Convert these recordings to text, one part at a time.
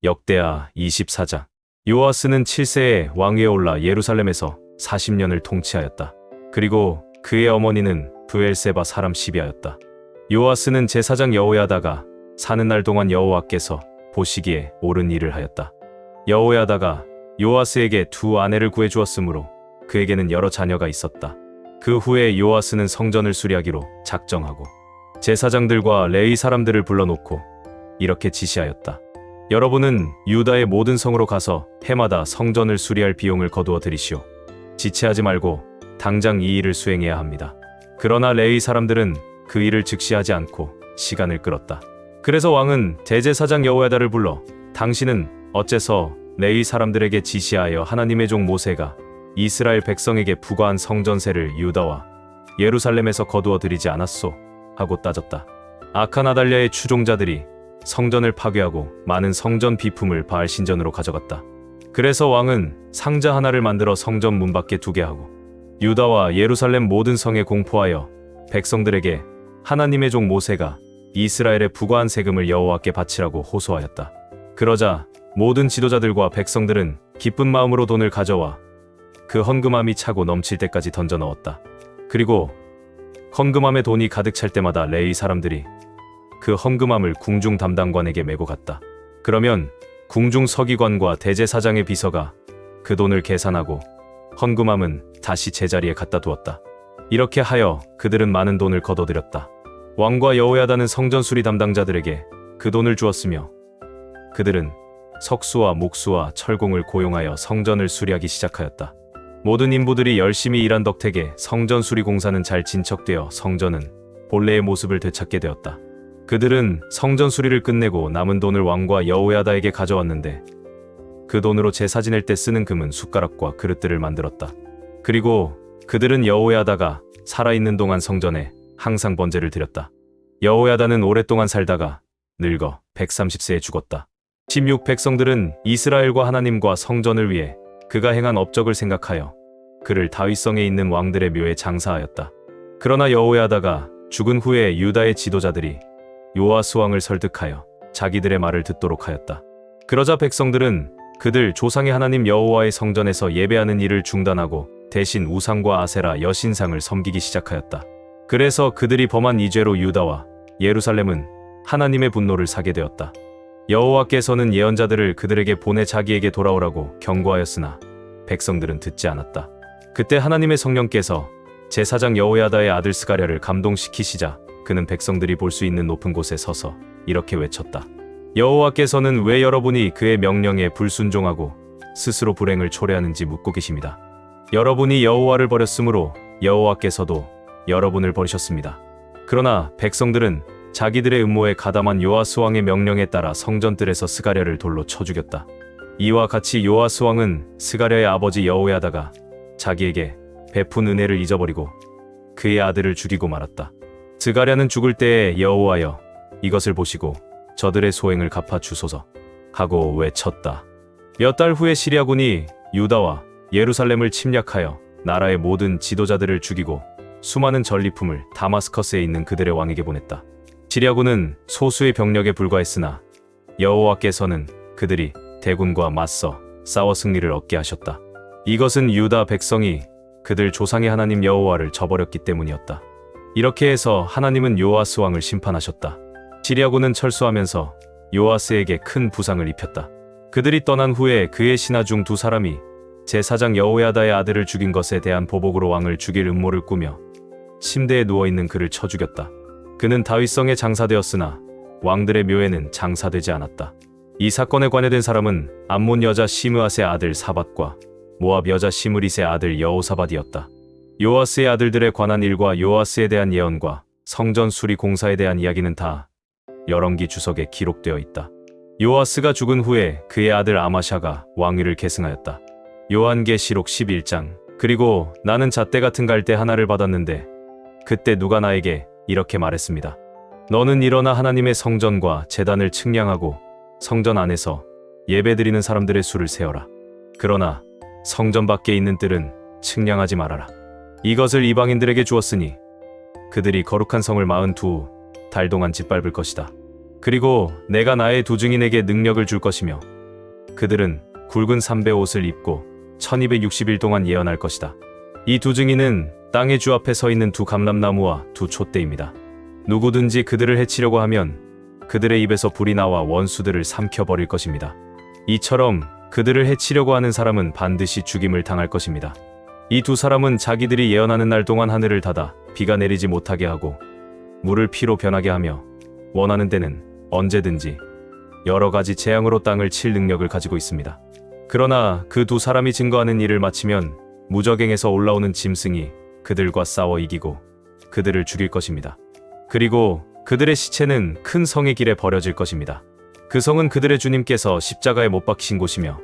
역대하 24장. 요아스는 7세에 왕위에 올라 예루살렘에서 40년을 통치하였다. 그리고 그의 어머니는 브엘세바 사람 시비아였다. 요아스는 제사장 여호야다가 사는 날 동안 여호와께서 보시기에 옳은 일을 하였다. 여호야다가 요아스에게 두 아내를 구해주었으므로 그에게는 여러 자녀가 있었다. 그 후에 요아스는 성전을 수리하기로 작정하고 제사장들과 레위 사람들을 불러놓고 이렇게 지시하였다. 여러분은 유다의 모든 성으로 가서 해마다 성전을 수리할 비용을 거두어 들이시오. 지체하지 말고 당장 이 일을 수행해야 합니다. 그러나 레위 사람들은 그 일을 즉시하지 않고 시간을 끌었다. 그래서 왕은 대제사장 여호야다를 불러 당신은 어째서 레위 사람들에게 지시하여 하나님의 종 모세가 이스라엘 백성에게 부과한 성전세를 유다와 예루살렘에서 거두어 들이지 않았소? 하고 따졌다. 악한 아달랴의 추종자들이 성전을 파괴하고 많은 성전 비품을 바알 신전으로 가져갔다. 그래서 왕은 상자 하나를 만들어 성전 문 밖에 두게 하고 유다와 예루살렘 모든 성에 공포하여 백성들에게 하나님의 종 모세가 이스라엘에 부과한 세금을 여호와께 바치라고 호소하였다. 그러자 모든 지도자들과 백성들은 기쁜 마음으로 돈을 가져와 그 헌금함이 차고 넘칠 때까지 던져 넣었다. 그리고 헌금함에 돈이 가득 찰 때마다 레위 사람들이 그 헌금함을 궁중 담당관에게 메고 갔다. 그러면 궁중 서기관과 대제사장의 비서가 그 돈을 계산하고 헌금함은 다시 제자리에 갖다 두었다. 이렇게 하여 그들은 많은 돈을 거둬들였다. 왕과 여호야다는 성전 수리 담당자들에게 그 돈을 주었으며 그들은 석수와 목수와 철공을 고용하여 성전을 수리하기 시작하였다. 모든 인부들이 열심히 일한 덕택에 성전 수리 공사는 잘 진척되어 성전은 본래의 모습을 되찾게 되었다. 그들은 성전 수리를 끝내고 남은 돈을 왕과 여호야다에게 가져왔는데 그 돈으로 제사 지낼 때 쓰는 금은 숟가락과 그릇들을 만들었다. 그리고 그들은 여호야다가 살아있는 동안 성전에 항상 번제를 드렸다. 여호야다는 오랫동안 살다가 늙어 130세에 죽었다. 16 백성들은 이스라엘과 하나님과 성전을 위해 그가 행한 업적을 생각하여 그를 다윗성에 있는 왕들의 묘에 장사하였다. 그러나 여호야다가 죽은 후에 유다의 지도자들이 요아스 왕을 설득하여 자기들의 말을 듣도록 하였다. 그러자 백성들은 그들 조상의 하나님 여호와의 성전에서 예배하는 일을 중단하고 대신 우상과 아세라 여신상을 섬기기 시작하였다. 그래서 그들이 범한 이 죄로 유다와 예루살렘은 하나님의 분노를 사게 되었다. 여호와께서는 예언자들을 그들에게 보내 자기에게 돌아오라고 경고하였으나 백성들은 듣지 않았다. 그때 하나님의 성령께서 제사장 여호야다의 아들 스가랴를 감동시키시자 그는 백성들이 볼 수 있는 높은 곳에 서서 이렇게 외쳤다. 여호와께서는 왜 여러분이 그의 명령에 불순종하고 스스로 불행을 초래하는지 묻고 계십니다. 여러분이 여호와를 버렸으므로 여호와께서도 여러분을 버리셨습니다. 그러나 백성들은 자기들의 음모에 가담한 요아스 왕의 명령에 따라 성전뜰에서 스가랴를 돌로 쳐 죽였다. 이와 같이 요아스 왕은 스가랴의 아버지 여호야다가 자기에게 베푼 은혜를 잊어버리고 그의 아들을 죽이고 말았다. 스가랴는 죽을 때에 여호와여 이것을 보시고 저들의 소행을 갚아 주소서 하고 외쳤다. 몇 달 후에 시리아군이 유다와 예루살렘을 침략하여 나라의 모든 지도자들을 죽이고 수많은 전리품을 다마스커스에 있는 그들의 왕에게 보냈다. 시리아군은 소수의 병력에 불과했으나 여호와께서는 그들이 대군과 맞서 싸워 승리를 얻게 하셨다. 이것은 유다 백성이 그들 조상의 하나님 여호와를 저버렸기 때문이었다. 이렇게 해서 하나님은 요아스 왕을 심판하셨다. 시리아군은 철수하면서 요아스에게 큰 부상을 입혔다. 그들이 떠난 후에 그의 신하 중 두 사람이 제사장 여호야다의 아들을 죽인 것에 대한 보복으로 왕을 죽일 음모를 꾸며 침대에 누워있는 그를 쳐 죽였다. 그는 다윗성에 장사되었으나 왕들의 묘에는 장사되지 않았다. 이 사건에 관여된 사람은 암몬 여자 시므앗의 아들 사밧과 모압 여자 시므릿의 아들 여호사밧이었다. 요아스의 아들들에 관한 일과 요아스에 대한 예언과 성전 수리 공사에 대한 이야기는 다 열왕기 주석에 기록되어 있다. 요아스가 죽은 후에 그의 아들 아마샤가 왕위를 계승하였다. 요한계시록 11장. 그리고 나는 잣대 같은 갈대 하나를 받았는데 그때 누가 나에게 이렇게 말했습니다. 너는 일어나 하나님의 성전과 제단을 측량하고 성전 안에서 예배드리는 사람들의 수를 세어라. 그러나 성전 밖에 있는 뜰은 측량하지 말아라. 이것을 이방인들에게 주었으니 그들이 거룩한 성을 42달 동안 짓밟을 것이다. 그리고 내가 나의 두 증인에게 능력을 줄 것이며 그들은 굵은 삼배 옷을 입고 1260일 동안 예언할 것이다. 이 두 증인은 땅의 주 앞에 서 있는 두 감람나무와 두 촛대입니다. 누구든지 그들을 해치려고 하면 그들의 입에서 불이 나와 원수들을 삼켜버릴 것입니다. 이처럼 그들을 해치려고 하는 사람은 반드시 죽임을 당할 것입니다. 이 두 사람은 자기들이 예언하는 날 동안 하늘을 닫아 비가 내리지 못하게 하고 물을 피로 변하게 하며 원하는 때는 언제든지 여러 가지 재앙으로 땅을 칠 능력을 가지고 있습니다. 그러나 그 두 사람이 증거하는 일을 마치면 무저갱에서 올라오는 짐승이 그들과 싸워 이기고 그들을 죽일 것입니다. 그리고 그들의 시체는 큰 성의 길에 버려질 것입니다. 그 성은 그들의 주님께서 십자가에 못 박히신 곳이며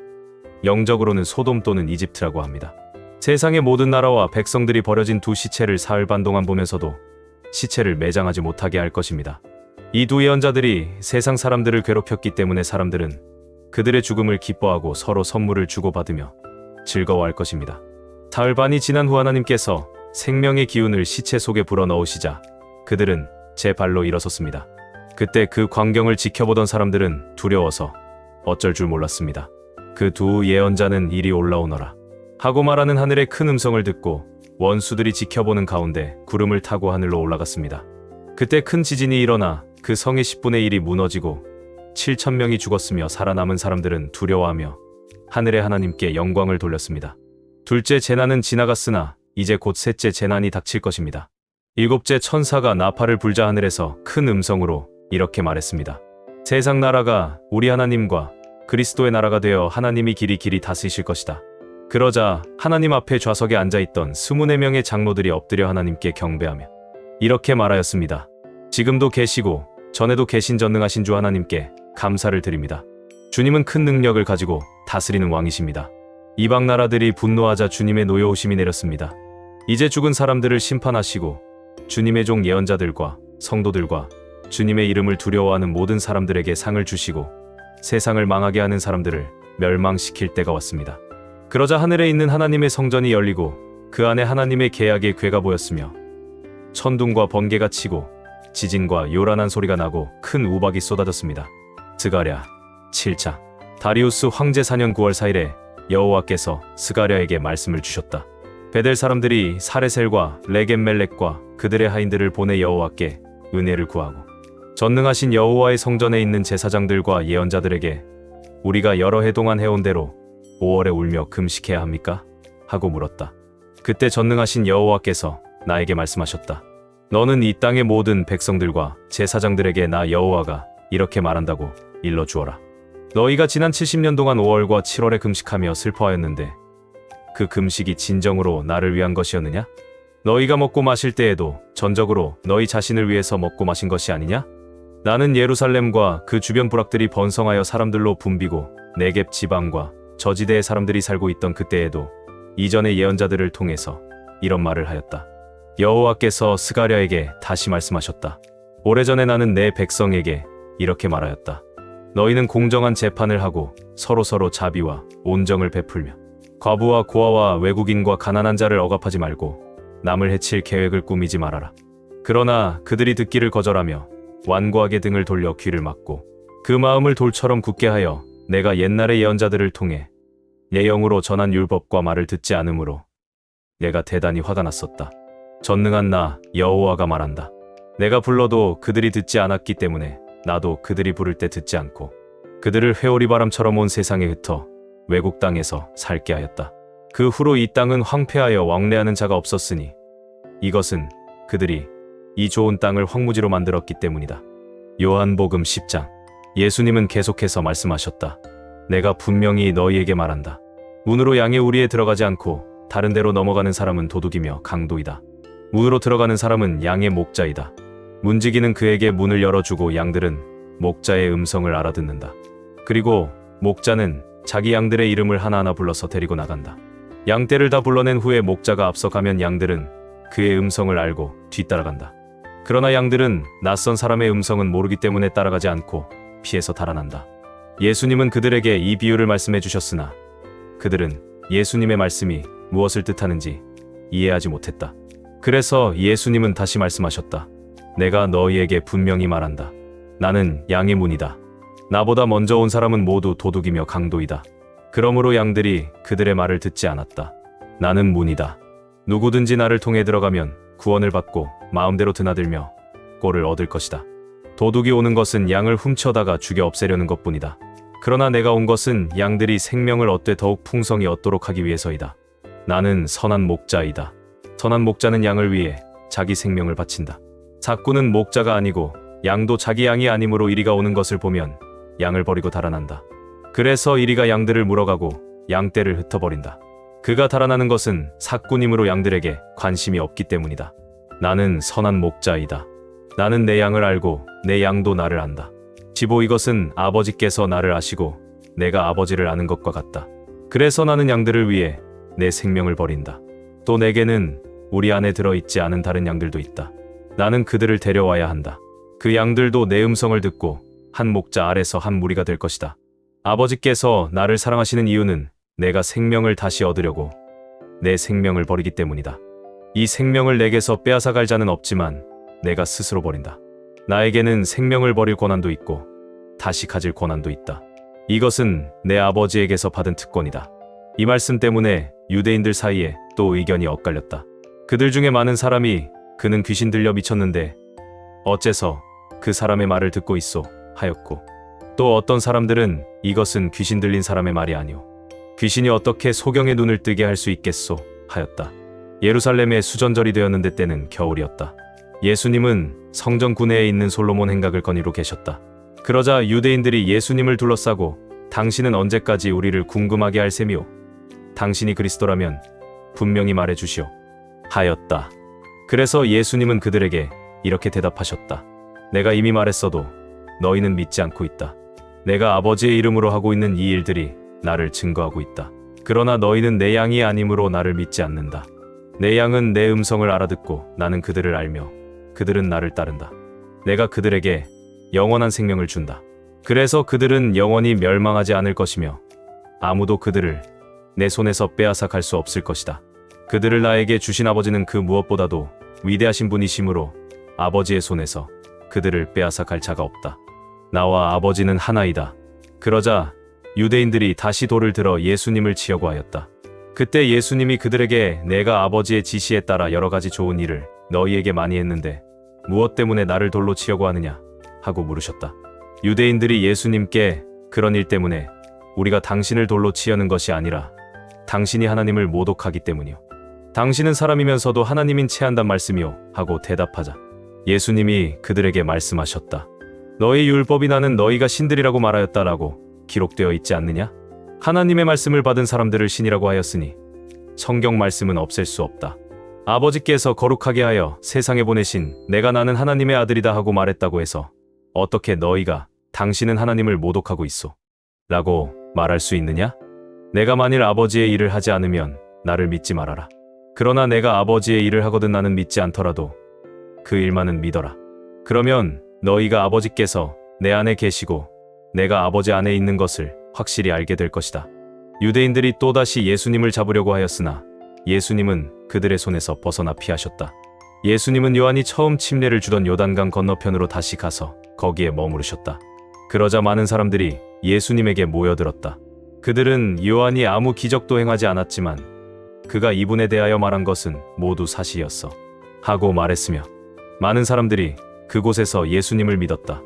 영적으로는 소돔 또는 이집트라고 합니다. 세상의 모든 나라와 백성들이 버려진 두 시체를 사흘 반 동안 보면서도 시체를 매장하지 못하게 할 것입니다. 이 두 예언자들이 세상 사람들을 괴롭혔기 때문에 사람들은 그들의 죽음을 기뻐하고 서로 선물을 주고받으며 즐거워할 것입니다. 사흘 반이 지난 후 하나님께서 생명의 기운을 시체 속에 불어넣으시자 그들은 제 발로 일어섰습니다. 그때 그 광경을 지켜보던 사람들은 두려워서 어쩔 줄 몰랐습니다. 그 두 예언자는 이리 올라오너라 하고 말하는 하늘의 큰 음성을 듣고 원수들이 지켜보는 가운데 구름을 타고 하늘로 올라갔습니다. 그때 큰 지진이 일어나 그 성의 10분의 1이 무너지고 7,000명이 죽었으며 살아남은 사람들은 두려워하며 하늘의 하나님께 영광을 돌렸습니다. 둘째 재난은 지나갔으나 이제 곧 셋째 재난이 닥칠 것입니다. 일곱째 천사가 나팔을 불자 하늘에서 큰 음성으로 이렇게 말했습니다. 세상 나라가 우리 하나님과 그리스도의 나라가 되어 하나님이 길이 다스리실 것이다. 그러자 하나님 앞에 좌석에 앉아있던 24명의 장로들이 엎드려 하나님께 경배하며 이렇게 말하였습니다. 지금도 계시고 전에도 계신 전능하신 주 하나님께 감사를 드립니다. 주님은 큰 능력을 가지고 다스리는 왕이십니다. 이방 나라들이 분노하자 주님의 노여우심이 내렸습니다. 이제 죽은 사람들을 심판하시고 주님의 종 예언자들과 성도들과 주님의 이름을 두려워하는 모든 사람들에게 상을 주시고 세상을 망하게 하는 사람들을 멸망시킬 때가 왔습니다. 그러자 하늘에 있는 하나님의 성전이 열리고 그 안에 하나님의 계약의 궤가 보였으며 천둥과 번개가 치고 지진과 요란한 소리가 나고 큰 우박이 쏟아졌습니다. 스가랴 7장. 다리우스 황제 4년 9월 4일에 여호와께서 스가랴에게 말씀을 주셨다. 베델 사람들이 사레셀과 레겜멜렉과 그들의 하인들을 보내 여호와께 은혜를 구하고 전능하신 여호와의 성전에 있는 제사장들과 예언자들에게 우리가 여러 해 동안 해온 대로 5월에 울며 금식해야 합니까? 하고 물었다. 그때 전능하신 여호와께서 나에게 말씀하셨다. 너는 이 땅의 모든 백성들과 제사장들에게 나 여호와가 이렇게 말한다고 일러주어라. 너희가 지난 70년 동안 5월과 7월에 금식하며 슬퍼하였는데 그 금식이 진정으로 나를 위한 것이었느냐? 너희가 먹고 마실 때에도 전적으로 너희 자신을 위해서 먹고 마신 것이 아니냐? 나는 예루살렘과 그 주변 부락들이 번성하여 사람들로 붐비고 네겝 지방과 저지대의 사람들이 살고 있던 그때에도 이전의 예언자들을 통해서 이런 말을 하였다. 여호와께서 스가랴에게 다시 말씀하셨다. 오래전에 나는 내 백성에게 이렇게 말하였다. 너희는 공정한 재판을 하고 서로 자비와 온정을 베풀며 과부와 고아와 외국인과 가난한 자를 억압하지 말고 남을 해칠 계획을 꾸미지 말아라. 그러나 그들이 듣기를 거절하며 완고하게 등을 돌려 귀를 막고 그 마음을 돌처럼 굳게 하여 내가 옛날의 예언자들을 통해 내 영으로 전한 율법과 말을 듣지 않으므로 내가 대단히 화가 났었다. 전능한 나 여호와가 말한다. 내가 불러도 그들이 듣지 않았기 때문에 나도 그들이 부를 때 듣지 않고 그들을 회오리 바람처럼 온 세상에 흩어 외국 땅에서 살게 하였다. 그 후로 이 땅은 황폐하여 왕래하는 자가 없었으니 이것은 그들이 이 좋은 땅을 황무지로 만들었기 때문이다. 요한복음 10장. 예수님은 계속해서 말씀하셨다. 내가 분명히 너희에게 말한다. 문으로 양의 우리에 들어가지 않고 다른 데로 넘어가는 사람은 도둑이며 강도이다. 문으로 들어가는 사람은 양의 목자이다. 문지기는 그에게 문을 열어주고 양들은 목자의 음성을 알아듣는다. 그리고 목자는 자기 양들의 이름을 하나하나 불러서 데리고 나간다. 양떼를 다 불러낸 후에 목자가 앞서가면 양들은 그의 음성을 알고 뒤따라간다. 그러나 양들은 낯선 사람의 음성은 모르기 때문에 따라가지 않고 피해서 달아난다. 예수님은 그들에게 이 비유를 말씀해 주셨으나 그들은 예수님의 말씀이 무엇을 뜻하는지 이해하지 못했다. 그래서 예수님은 다시 말씀하셨다. 내가 너희에게 분명히 말한다. 나는 양의 문이다. 나보다 먼저 온 사람은 모두 도둑이며 강도이다. 그러므로 양들이 그들의 말을 듣지 않았다. 나는 문이다. 누구든지 나를 통해 들어가면 구원을 받고 마음대로 드나들며 꼴을 얻을 것이다. 도둑이 오는 것은 양을 훔쳐다가 죽여 없애려는 것뿐이다. 그러나 내가 온 것은 양들이 생명을 얻되 더욱 풍성히 얻도록 하기 위해서이다. 나는 선한 목자이다. 선한 목자는 양을 위해 자기 생명을 바친다. 삭구는 목자가 아니고 양도 자기 양이 아니므로 이리가 오는 것을 보면 양을 버리고 달아난다. 그래서 이리가 양들을 물어가고 양떼를 흩어버린다. 그가 달아나는 것은 삭구님으로 양들에게 관심이 없기 때문이다. 나는 선한 목자이다. 나는 내 양을 알고 내 양도 나를 안다. 15 이것은 아버지께서 나를 아시고 내가 아버지를 아는 것과 같다. 그래서 나는 양들을 위해 내 생명을 버린다. 또 내게는 우리 안에 들어있지 않은 다른 양들도 있다. 나는 그들을 데려와야 한다. 그 양들도 내 음성을 듣고 한 목자 아래서 한 무리가 될 것이다. 아버지께서 나를 사랑하시는 이유는 내가 생명을 다시 얻으려고 내 생명을 버리기 때문이다. 이 생명을 내게서 빼앗아갈 자는 없지만 내가 스스로 버린다. 나에게는 생명을 버릴 권한도 있고 다시 가질 권한도 있다. 이것은 내 아버지에게서 받은 특권이다. 이 말씀 때문에 유대인들 사이에 또 의견이 엇갈렸다. 그들 중에 많은 사람이 그는 귀신 들려 미쳤는데 어째서 그 사람의 말을 듣고 있소 하였고, 또 어떤 사람들은 이것은 귀신 들린 사람의 말이 아니오, 귀신이 어떻게 소경의 눈을 뜨게 할 수 있겠소 하였다. 예루살렘에 수전절이 되었는데 때는 겨울이었다. 예수님은 성전 구내에 있는 솔로몬 행각을 거니로 계셨다. 그러자 유대인들이 예수님을 둘러싸고 당신은 언제까지 우리를 궁금하게 할 셈이오? 당신이 그리스도라면 분명히 말해 주시오 하였다. 그래서 예수님은 그들에게 이렇게 대답하셨다. 내가 이미 말했어도 너희는 믿지 않고 있다. 내가 아버지의 이름으로 하고 있는 이 일들이 나를 증거하고 있다. 그러나 너희는 내 양이 아니므로 나를 믿지 않는다. 내 양은 내 음성을 알아듣고 나는 그들을 알며 그들은 나를 따른다. 내가 그들에게 영원한 생명을 준다. 그래서 그들은 영원히 멸망하지 않을 것이며 아무도 그들을 내 손에서 빼앗아 갈 수 없을 것이다. 그들을 나에게 주신 아버지는 그 무엇보다도 위대하신 분이시므로 아버지의 손에서 그들을 빼앗아 갈 자가 없다. 나와 아버지는 하나이다. 그러자 유대인들이 다시 돌을 들어 예수님을 치려고 하였다. 그때 예수님이 그들에게 내가 아버지의 지시에 따라 여러 가지 좋은 일을 너희에게 많이 했는데 무엇 때문에 나를 돌로 치려고 하느냐 하고 물으셨다. 유대인들이 예수님께 그런 일 때문에 우리가 당신을 돌로 치려는 것이 아니라 당신이 하나님을 모독하기 때문이요, 당신은 사람이면서도 하나님인 체한단 말씀이요 하고 대답하자 예수님이 그들에게 말씀하셨다. 너희 율법이 나는 너희가 신들이라고 말하였다라고 기록되어 있지 않느냐? 하나님의 말씀을 받은 사람들을 신이라고 하였으니 성경 말씀은 없앨 수 없다. 아버지께서 거룩하게 하여 세상에 보내신 내가 나는 하나님의 아들이다 하고 말했다고 해서 어떻게 너희가 당신은 하나님을 모독하고 있소? 라고 말할 수 있느냐? 내가 만일 아버지의 일을 하지 않으면 나를 믿지 말아라. 그러나 내가 아버지의 일을 하거든 나는 믿지 않더라도 그 일만은 믿어라. 그러면 너희가 아버지께서 내 안에 계시고 내가 아버지 안에 있는 것을 확실히 알게 될 것이다. 유대인들이 또다시 예수님을 잡으려고 하였으나 예수님은 그들의 손에서 벗어나 피하셨다. 예수님은 요한이 처음 침례를 주던 요단강 건너편으로 다시 가서 거기에 머무르셨다. 그러자 많은 사람들이 예수님에게 모여들었다. 그들은 요한이 아무 기적도 행하지 않았지만 그가 이분에 대하여 말한 것은 모두 사실이었어 하고 말했으며 많은 사람들이 그곳에서 예수님을 믿었다.